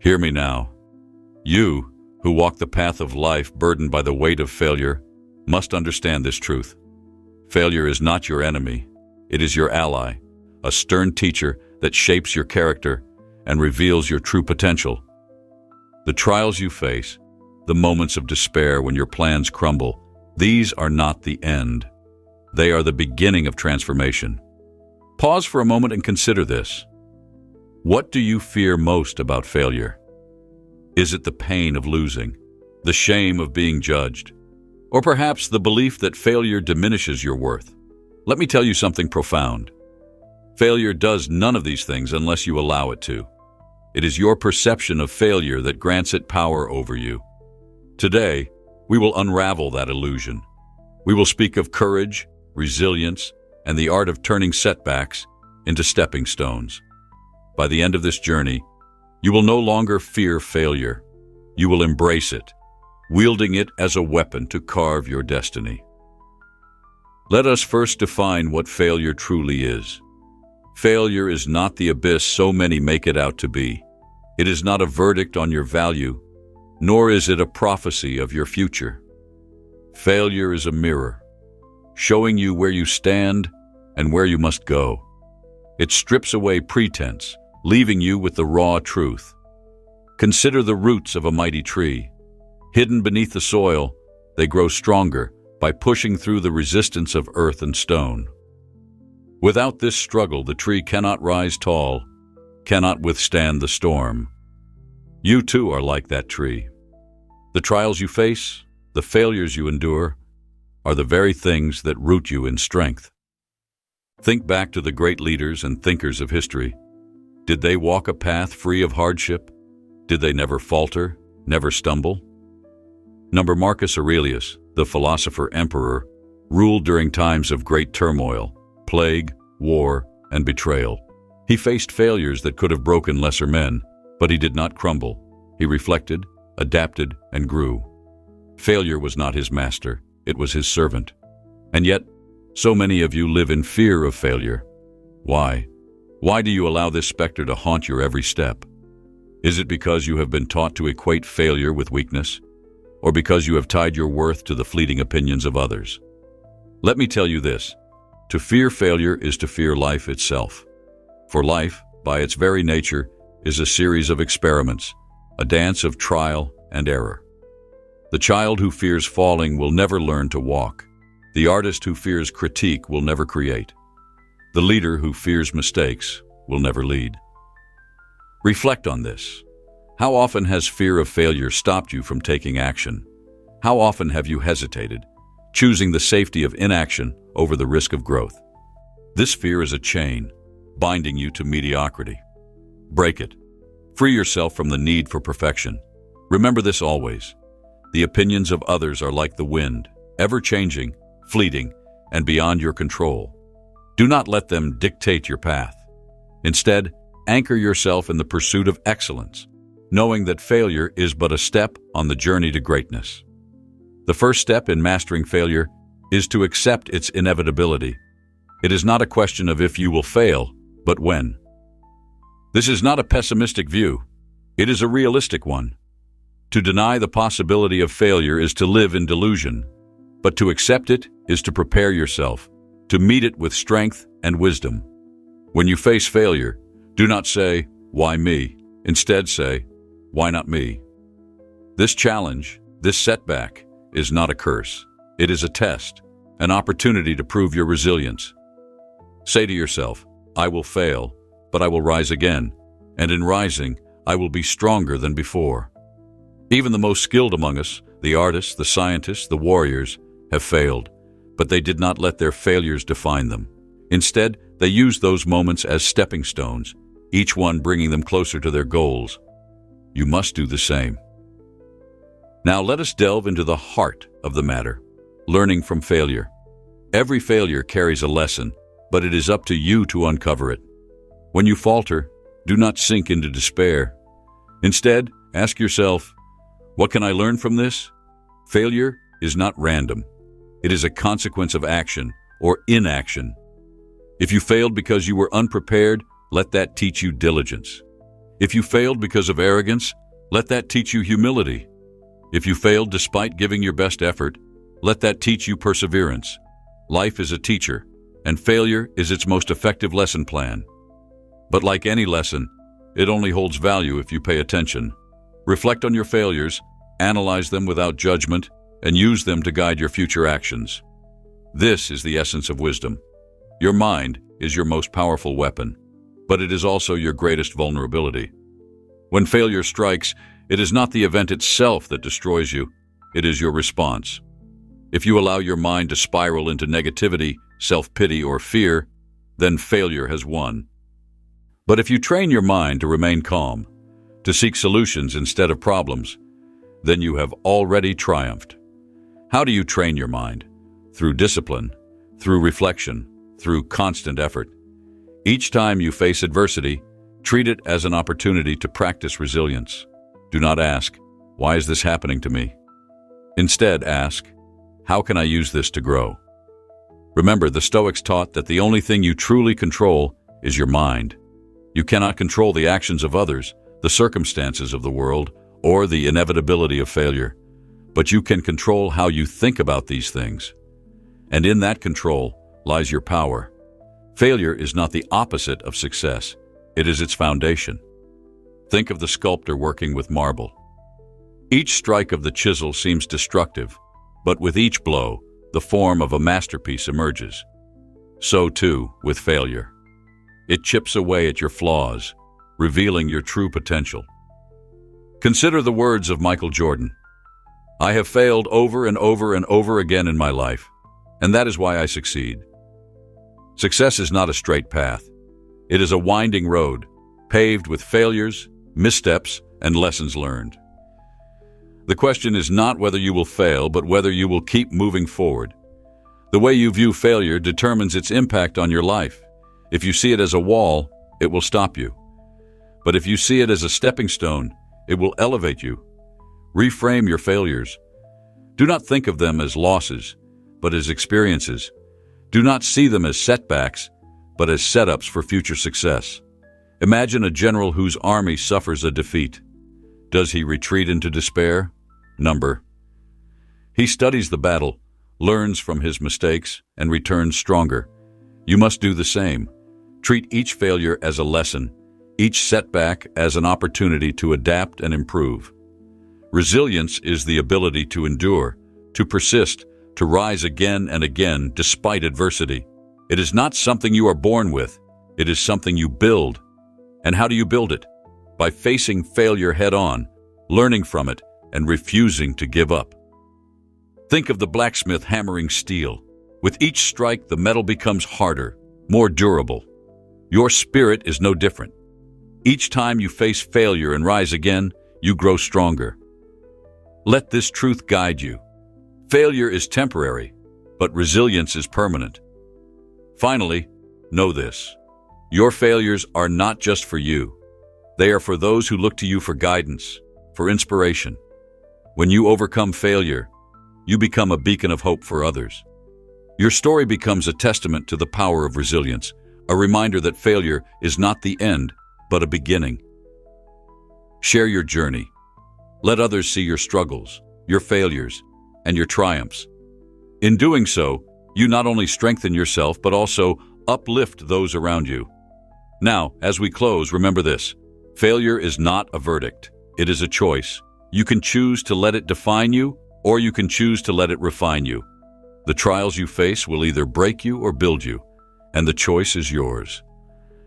Hear me now. You, who walk the path of life burdened by the weight of failure, must understand this truth. Failure is not your enemy. It is your ally, a stern teacher that shapes your character and reveals your true potential. The trials you face, the moments of despair when your plans crumble, these are not the end. They are the beginning of transformation. Pause for a moment and consider this. What do you fear most about failure? Is it the pain of losing, the shame of being judged, or perhaps the belief that failure diminishes your worth? Let me tell you something profound. Failure does none of these things unless you allow it to. It is your perception of failure that grants it power over you. Today, we will unravel that illusion. We will speak of courage, resilience, and the art of turning setbacks into stepping stones. By the end of this journey, you will no longer fear failure. You will embrace it, wielding it as a weapon to carve your destiny. Let us first define what failure truly is. Failure is not the abyss so many make it out to be. It is not a verdict on your value, nor is it a prophecy of your future. Failure is a mirror, showing you where you stand and where you must go. It strips away pretense, leaving you with the raw truth. Consider the roots of a mighty tree. Hidden beneath the soil, they grow stronger by pushing through the resistance of earth and stone. Without this struggle, the tree cannot rise tall, cannot withstand the storm. You too are like that tree. The trials you face, the failures you endure, are the very things that root you in strength. Think back to the great leaders and thinkers of history. Did they walk a path free of hardship? Did they never falter, never stumble? Marcus Aurelius, the philosopher-emperor, ruled during times of great turmoil, plague, war, and betrayal. He faced failures that could have broken lesser men, but he did not crumble. He reflected, adapted, and grew. Failure was not his master, it was his servant. And yet, so many of you live in fear of failure. Why? Why do you allow this specter to haunt your every step? Is it because you have been taught to equate failure with weakness? Or because you have tied your worth to the fleeting opinions of others? Let me tell you this. To fear failure is to fear life itself. For life, by its very nature, is a series of experiments, a dance of trial and error. The child who fears falling will never learn to walk. The artist who fears critique will never create. The leader who fears mistakes will never lead. Reflect on this. How often has fear of failure stopped you from taking action? How often have you hesitated, choosing the safety of inaction over the risk of growth? This fear is a chain, binding you to mediocrity. Break it. Free yourself from the need for perfection. Remember this always. The opinions of others are like the wind, ever-changing, fleeting, and beyond your control. Do not let them dictate your path. Instead, anchor yourself in the pursuit of excellence, knowing that failure is but a step on the journey to greatness. The first step in mastering failure is to accept its inevitability. It is not a question of if you will fail, but when. This is not a pessimistic view. It is a realistic one. To deny the possibility of failure is to live in delusion, but to accept it is to prepare yourself, to meet it with strength and wisdom. When you face failure, do not say, "Why me?" Instead say, "Why not me?" This challenge, this setback, is not a curse. It is a test, an opportunity to prove your resilience. Say to yourself, "I will fail, but I will rise again, and in rising, I will be stronger than before." Even the most skilled among us, the artists, the scientists, the warriors, have failed, but they did not let their failures define them. Instead, they used those moments as stepping stones, each one bringing them closer to their goals. You must do the same. Now let us delve into the heart of the matter, learning from failure. Every failure carries a lesson, but it is up to you to uncover it. When you falter, do not sink into despair. Instead, ask yourself, what can I learn from this? Failure is not random. It is a consequence of action or inaction. If you failed because you were unprepared, let that teach you diligence. If you failed because of arrogance, let that teach you humility. If you failed despite giving your best effort, let that teach you perseverance. Life is a teacher, and failure is its most effective lesson plan. But like any lesson, it only holds value if you pay attention. Reflect on your failures, analyze them without judgment, and use them to guide your future actions. This is the essence of wisdom. Your mind is your most powerful weapon, but it is also your greatest vulnerability. When failure strikes, it is not the event itself that destroys you, it is your response. If you allow your mind to spiral into negativity, self-pity, or fear, then failure has won. But if you train your mind to remain calm, to seek solutions instead of problems, then you have already triumphed. How do you train your mind? Through discipline, through reflection, through constant effort. Each time you face adversity, treat it as an opportunity to practice resilience. Do not ask, "Why is this happening to me?" Instead, ask, "How can I use this to grow?" Remember, the Stoics taught that the only thing you truly control is your mind. You cannot control the actions of others, the circumstances of the world, or the inevitability of failure. But you can control how you think about these things. And in that control lies your power. Failure is not the opposite of success. It is its foundation. Think of the sculptor working with marble. Each strike of the chisel seems destructive, but with each blow, the form of a masterpiece emerges. So too with failure. It chips away at your flaws, revealing your true potential. Consider the words of Michael Jordan. "I have failed over and over and over again in my life, and that is why I succeed." Success is not a straight path. It is a winding road, paved with failures, missteps, and lessons learned. The question is not whether you will fail, but whether you will keep moving forward. The way you view failure determines its impact on your life. If you see it as a wall, it will stop you. But if you see it as a stepping stone, it will elevate you. Reframe your failures. Do not think of them as losses, but as experiences. Do not see them as setbacks, but as setups for future success. Imagine a general whose army suffers a defeat. Does he retreat into despair? Number. He studies the battle, learns from his mistakes, and returns stronger. You must do the same. Treat each failure as a lesson, each setback as an opportunity to adapt and improve. Resilience is the ability to endure, to persist, to rise again and again despite adversity. It is not something you are born with. It is something you build. And how do you build it? By facing failure head-on, learning from it, and refusing to give up. Think of the blacksmith hammering steel. With each strike, the metal becomes harder, more durable. Your spirit is no different. Each time you face failure and rise again, you grow stronger. Let this truth guide you. Failure is temporary, but resilience is permanent. Finally, know this. Your failures are not just for you. They are for those who look to you for guidance, for inspiration. When you overcome failure, you become a beacon of hope for others. Your story becomes a testament to the power of resilience, a reminder that failure is not the end, but a beginning. Share your journey. Let others see your struggles, your failures, and your triumphs. In doing so, you not only strengthen yourself, but also uplift those around you. Now, as we close, remember this. Failure is not a verdict. It is a choice. You can choose to let it define you, or you can choose to let it refine you. The trials you face will either break you or build you, and the choice is yours.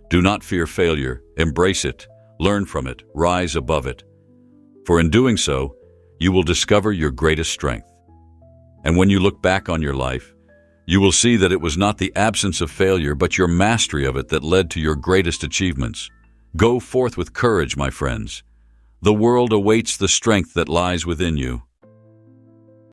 Do not fear failure. Embrace it. Learn from it. Rise above it. For in doing so, you will discover your greatest strength. And when you look back on your life, you will see that it was not the absence of failure, but your mastery of it that led to your greatest achievements. Go forth with courage, my friends. The world awaits the strength that lies within you.